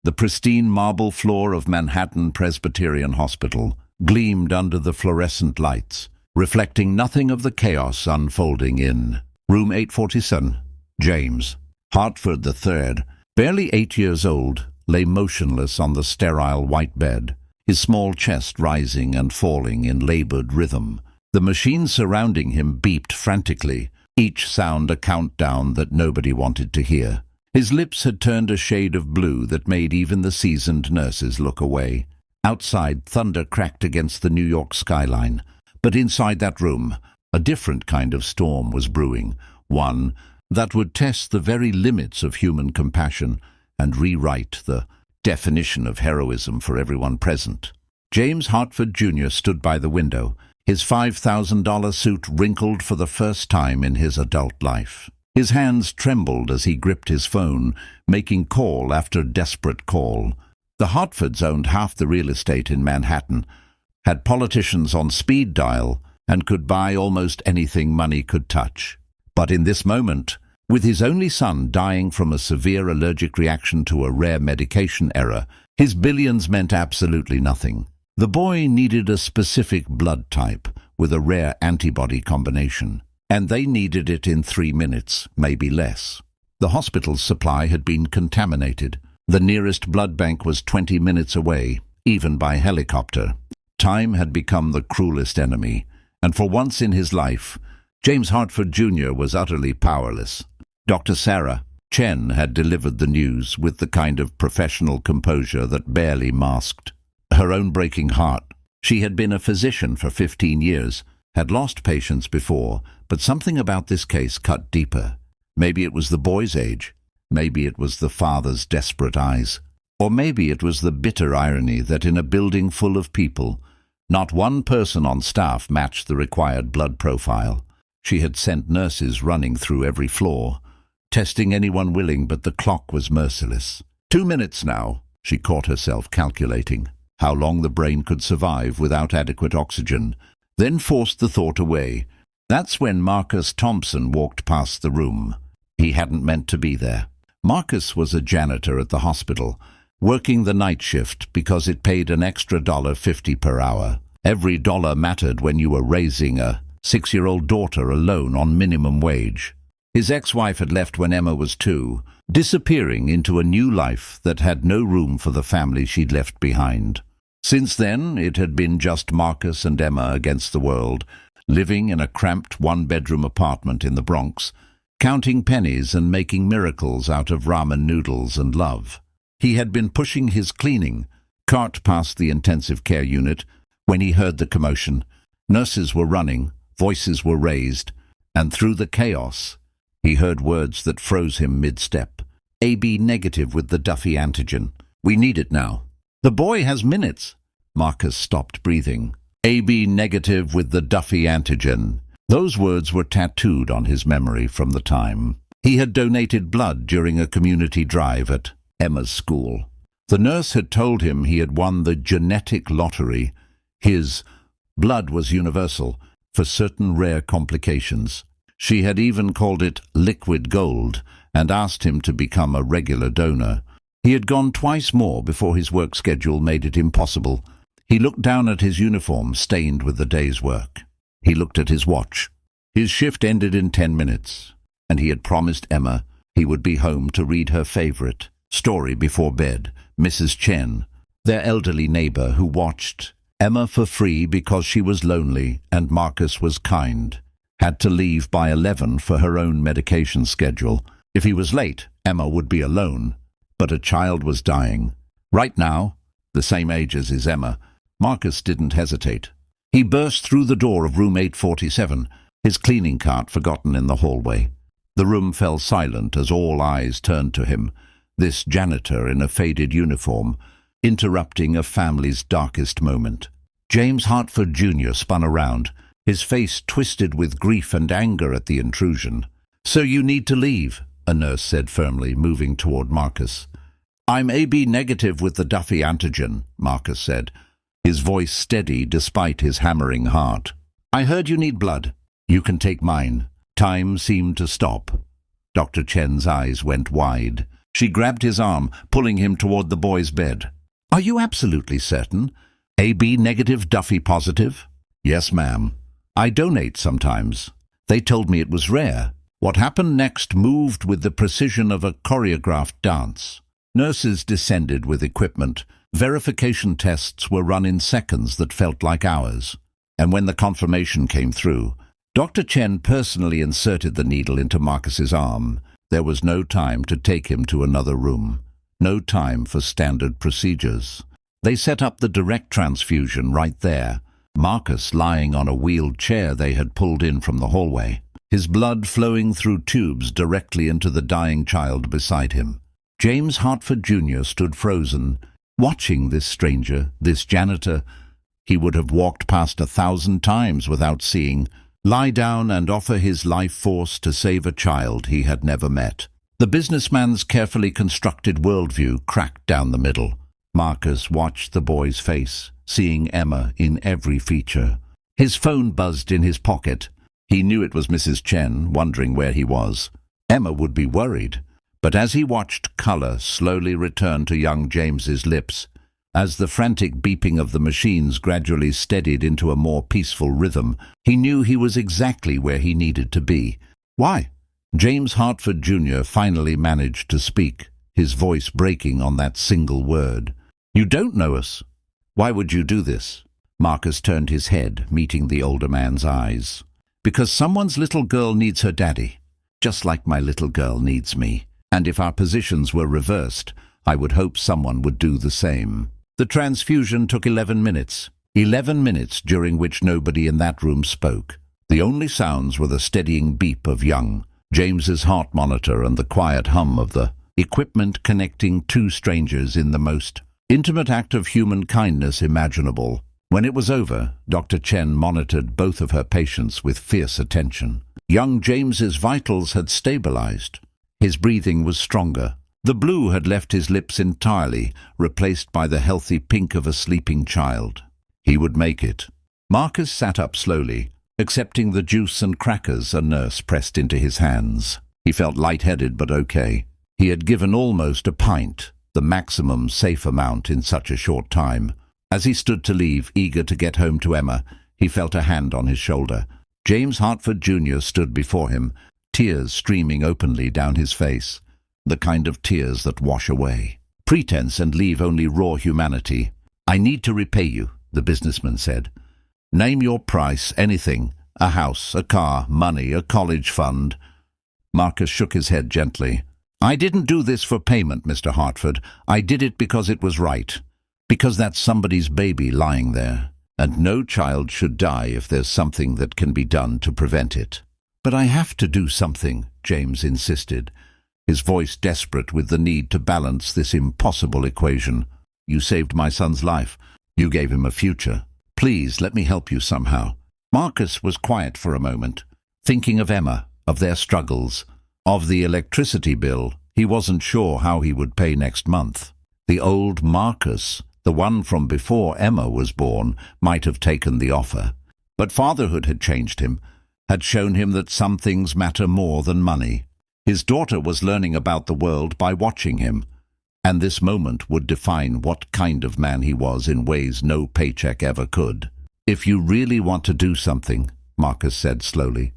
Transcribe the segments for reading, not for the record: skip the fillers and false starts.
The pristine marble floor of Manhattan Presbyterian Hospital gleamed under the fluorescent lights, reflecting nothing of the chaos unfolding in room 847. James Hartford III, barely 8 years old, lay motionless on the sterile white bed, his small chest rising and falling in labored rhythm. The machines surrounding him beeped frantically, each sound a countdown that nobody wanted to hear. His lips had turned a shade of blue that made even the seasoned nurses look away. Outside, thunder cracked against the New York skyline, but inside that room, a different kind of storm was brewing, one that would test the very limits of human compassion and rewrite the definition of heroism for everyone present. James Hartford Jr. stood by the window, his $5,000 suit wrinkled for the first time in his adult life. His hands trembled as he gripped his phone, making call after desperate call. The Hartfords owned half the real estate in Manhattan, had politicians on speed dial, and could buy almost anything money could touch. But in this moment, with his only son dying from a severe allergic reaction to a rare medication error, his billions meant absolutely nothing. The boy needed a specific blood type with a rare antibody combination, and they needed it in 3 minutes, maybe less. The hospital's supply had been contaminated. The nearest blood bank was 20 minutes away, even by helicopter. Time had become the cruelest enemy, and for once in his life, James Hartford Jr. was utterly powerless. Dr. Sarah Chen had delivered the news with the kind of professional composure that barely masked her own breaking heart. She had been a physician for 15 years, had lost patients before, but something about this case cut deeper. Maybe it was the boy's age, maybe it was the father's desperate eyes, or maybe it was the bitter irony that in a building full of people, not one person on staff matched the required blood profile. She had sent nurses running through every floor, testing anyone willing, but the clock was merciless. 2 minutes now, she caught herself calculating how long the brain could survive without adequate oxygen, then forced the thought away. That's when Marcus Thompson walked past the room. He hadn't meant to be there. Marcus was a janitor at the hospital, working the night shift because it paid an extra $1.50 per hour. Every dollar mattered when you were raising a 6-year-old daughter alone on minimum wage. His ex-wife had left when Emma was 2, disappearing into a new life that had no room for the family she'd left behind. Since then, it had been just Marcus and Emma against the world, living in a cramped one-bedroom apartment in the Bronx, counting pennies and making miracles out of ramen noodles and love. He had been pushing his cleaning cart past the intensive care unit when he heard the commotion. Nurses were running, voices were raised, and through the chaos, he heard words that froze him mid-step. AB negative with the Duffy antigen. We need it now. The boy has minutes. Marcus stopped breathing. AB negative with the Duffy antigen. Those words were tattooed on his memory from the time he had donated blood during a community drive at Emma's school. The nurse had told him he had won the genetic lottery. His blood was universal for certain rare complications. She had even called it liquid gold and asked him to become a regular donor. He had gone twice more before his work schedule made it impossible. He looked down at his uniform stained with the day's work. He looked at his watch. His shift ended in 10 minutes, and he had promised Emma he would be home to read her favorite story before bed, Mrs. Chen, their elderly neighbor who watched Emma for free because she was lonely and Marcus was kind. Had to leave by 11 for her own medication schedule. If he was late, Emma would be alone. But a child was dying. Right now, the same age as his Emma, Marcus didn't hesitate. He burst through the door of room 847, his cleaning cart forgotten in the hallway. The room fell silent as all eyes turned to him, this janitor in a faded uniform, interrupting a family's darkest moment. James Hartford Jr. spun around, his face twisted with grief and anger at the intrusion. "So you need to leave," a nurse said firmly, moving toward Marcus. "I'm AB negative with the Duffy antigen," Marcus said, his voice steady despite his hammering heart. "I heard you need blood. You can take mine." Time seemed to stop. Dr. Chen's eyes went wide. She grabbed his arm, pulling him toward the boy's bed. "Are you absolutely certain? AB negative, Duffy positive?" "Yes, ma'am. I donate sometimes. They told me it was rare." What happened next moved with the precision of a choreographed dance. Nurses descended with equipment. Verification tests were run in seconds that felt like hours. And when the confirmation came through, Dr. Chen personally inserted the needle into Marcus's arm. There was no time to take him to another room. No time for standard procedures. They set up the direct transfusion right there, Marcus lying on a wheeled chair they had pulled in from the hallway, his blood flowing through tubes directly into the dying child beside him. James Hartford Jr. stood frozen, watching this stranger, this janitor he would have walked past 1,000 times without seeing, lie down and offer his life force to save a child he had never met. The businessman's carefully constructed worldview cracked down the middle. Marcus watched the boy's face, seeing Emma in every feature. His phone buzzed in his pocket. He knew it was Mrs. Chen, wondering where he was. Emma would be worried. But as he watched color slowly return to young James's lips, as the frantic beeping of the machines gradually steadied into a more peaceful rhythm, he knew he was exactly where he needed to be. "Why?" James Hartford Jr. finally managed to speak, his voice breaking on that single word. "You don't know us. Why would you do this?" Marcus turned his head, meeting the older man's eyes. "Because someone's little girl needs her daddy, just like my little girl needs me. And if our positions were reversed, I would hope someone would do the same." The transfusion took 11 minutes. 11 minutes during which nobody in that room spoke. The only sounds were the steadying beep of young James's heart monitor and the quiet hum of the equipment connecting two strangers in the most intimate act of human kindness imaginable. When it was over, Dr. Chen monitored both of her patients with fierce attention. Young James's vitals had stabilized. His breathing was stronger. The blue had left his lips entirely, replaced by the healthy pink of a sleeping child. He would make it. Marcus sat up slowly, accepting the juice and crackers a nurse pressed into his hands. He felt lightheaded but okay. He had given almost a pint, the maximum safe amount in such a short time. As he stood to leave, eager to get home to Emma, he felt a hand on his shoulder. James Hartford Jr. stood before him, tears streaming openly down his face, the kind of tears that wash away pretense and leave only raw humanity. "I need to repay you," the businessman said. "Name your price, anything. A house, a car, money, a college fund." Marcus shook his head gently. "I didn't do this for payment, Mr. Hartford. I did it because it was right. Because that's somebody's baby lying there. And no child should die if there's something that can be done to prevent it." "But I have to do something," James insisted, his voice desperate with the need to balance this impossible equation. "You saved my son's life. You gave him a future. Please let me help you somehow." Marcus was quiet for a moment, thinking of Emma, of their struggles, of the electricity bill. He wasn't sure how he would pay next month. The old Marcus, the one from before Emma was born, might have taken the offer. But fatherhood had changed him, had shown him that some things matter more than money. His daughter was learning about the world by watching him, and this moment would define what kind of man he was in ways no paycheck ever could. "If you really want to do something," Marcus said slowly,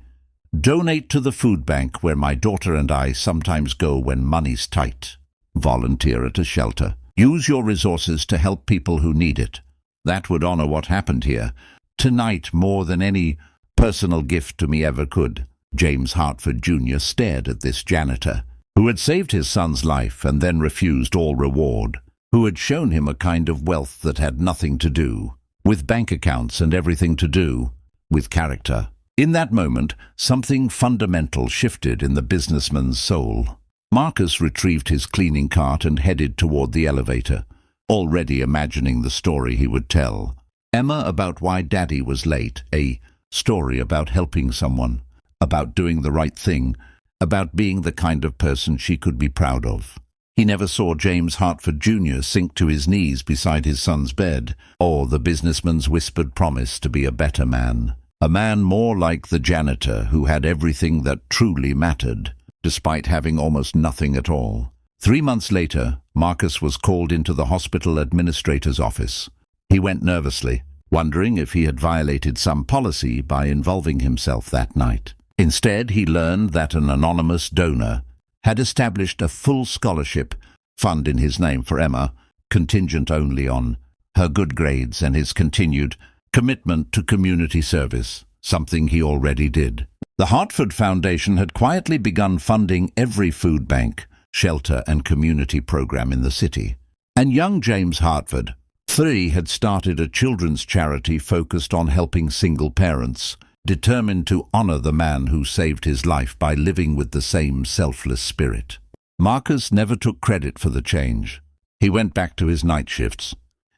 "donate to the food bank where my daughter and I sometimes go when money's tight. Volunteer at a shelter. Use your resources to help people who need it. That would honor what happened here tonight more than any personal gift to me ever could." James Hartford Jr. stared at this janitor, who had saved his son's life and then refused all reward, who had shown him a kind of wealth that had nothing to do with bank accounts and everything to do with character. In that moment, something fundamental shifted in the businessman's soul. Marcus retrieved his cleaning cart and headed toward the elevator, already imagining the story he would tell. Emma about why Daddy was late, a story about helping someone, about doing the right thing, about being the kind of person she could be proud of. He never saw James Hartford Jr. sink to his knees beside his son's bed, or the businessman's whispered promise to be a better man. A man more like the janitor who had everything that truly mattered, despite having almost nothing at all. 3 months later, Marcus was called into the hospital administrator's office. He went nervously, wondering if he had violated some policy by involving himself that night. Instead, he learned that an anonymous donor had established a full scholarship fund in his name for Emma, contingent only on her good grades and his continued commitment to community service, something he already did. The Hartford Foundation had quietly begun funding every food bank, shelter and community program in the city. And young James Hartford, 3, had started a children's charity focused on helping single parents, determined to honor the man who saved his life by living with the same selfless spirit. Marcus never took credit for the change. He went back to his night shifts,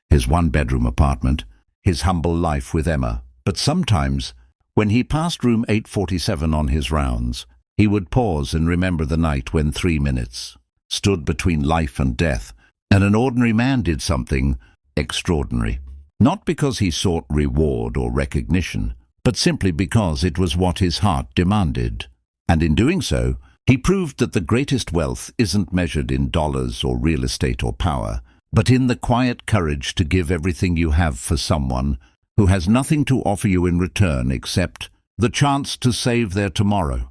his one-bedroom apartment, his humble life with Emma. But sometimes, when he passed room 847 on his rounds, he would pause and remember the night when 3 minutes stood between life and death, and an ordinary man did something extraordinary. Not because he sought reward or recognition, but simply because it was what his heart demanded. And in doing so, he proved that the greatest wealth isn't measured in dollars or real estate or power, but in the quiet courage to give everything you have for someone who has nothing to offer you in return except the chance to save their tomorrow.